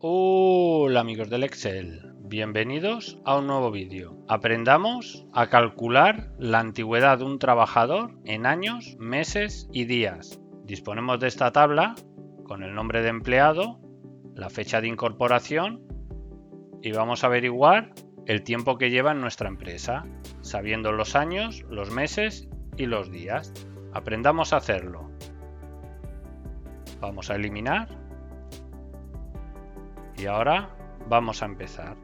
Hola amigos del Excel, bienvenidos a un nuevo vídeo. Aprendamos a calcular la antigüedad de un trabajador en años, meses y días. Disponemos de esta tabla con el nombre de empleado, la fecha de incorporación y vamos a averiguar el tiempo que lleva en nuestra empresa, sabiendo los años, los meses y los días. Aprendamos a hacerlo. Vamos a eliminar. Y ahora vamos a empezar.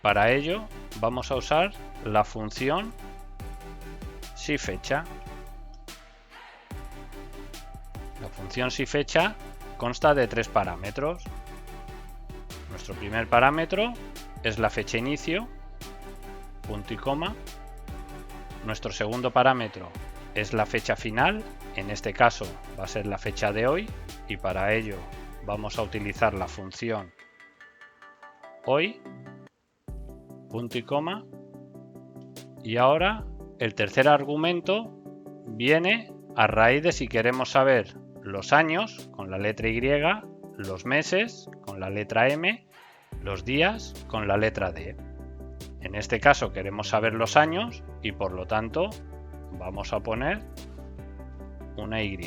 Para ello vamos a usar la función SiFecha. La función SiFecha consta de tres parámetros. Nuestro primer parámetro es la fecha inicio, punto y coma. Nuestro segundo parámetro es la fecha final, en este caso va a ser la fecha de hoy y para ello vamos a utilizar la función hoy, punto y coma. Y ahora el tercer argumento viene a raíz de si queremos saber los años con la letra Y, los meses con la letra M, los días con la letra D. En este caso queremos saber los años y por lo tanto vamos a poner una Y,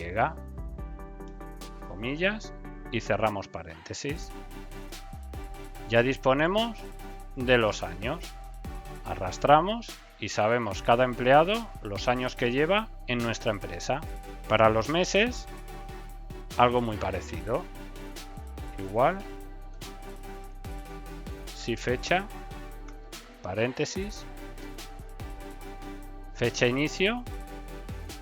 comillas, y cerramos paréntesis. Ya disponemos de los años. Arrastramos y sabemos cada empleado los años que lleva en nuestra empresa. Para los meses, algo muy parecido. Igual, SiFecha, paréntesis, fecha inicio,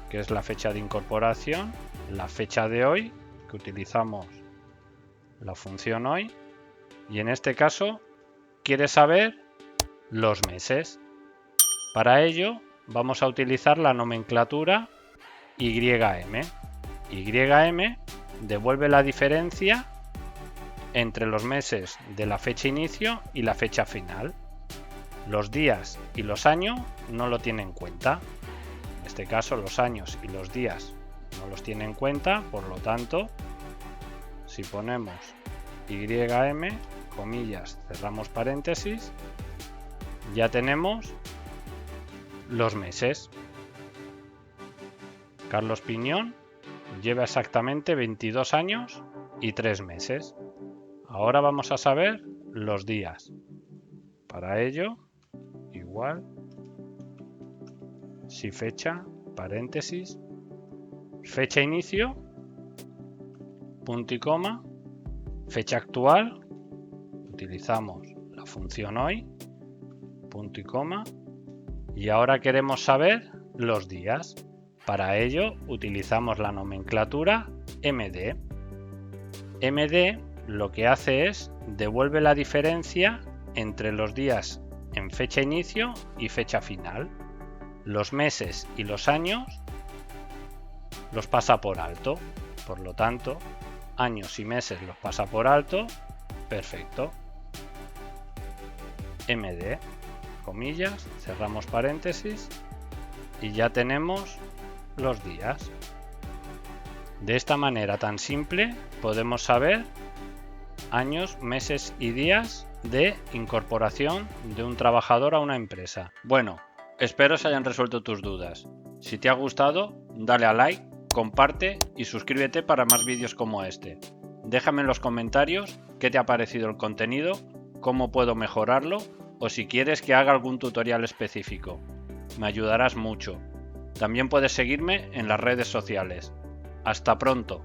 que es la fecha de incorporación, la fecha de hoy, que utilizamos la función hoy, y en este caso quiere saber los meses. Para ello vamos a utilizar la nomenclatura YM. YM devuelve la diferencia entre los meses de la fecha inicio y la fecha final. Los días y los años no lo tiene en cuenta. En este caso los años y los días no los tiene en cuenta, por lo tanto, si ponemos YM, comillas, cerramos paréntesis, ya tenemos los meses. Carlos Piñón lleva exactamente 22 años y 3 meses. Ahora vamos a saber los días. Para ello, igual, SiFecha, paréntesis, fecha inicio, punto y coma, fecha actual, utilizamos la función hoy, punto y coma, y ahora queremos saber los días. Para ello utilizamos la nomenclatura MD. MD lo que hace es devuelve la diferencia entre los días en fecha inicio y fecha final. Los meses y los años los pasa por alto, por lo tanto, años y meses los pasa por alto. Perfecto. MD, comillas, cerramos paréntesis y ya tenemos los días. De esta manera tan simple podemos saber años, meses y días de incorporación de un trabajador a una empresa. Bueno, espero se hayan resuelto tus dudas. Si te ha gustado, dale a like, comparte y suscríbete para más vídeos como este. Déjame en los comentarios qué te ha parecido el contenido, cómo puedo mejorarlo o si quieres que haga algún tutorial específico. Me ayudarás mucho. También puedes seguirme en las redes sociales. Hasta pronto.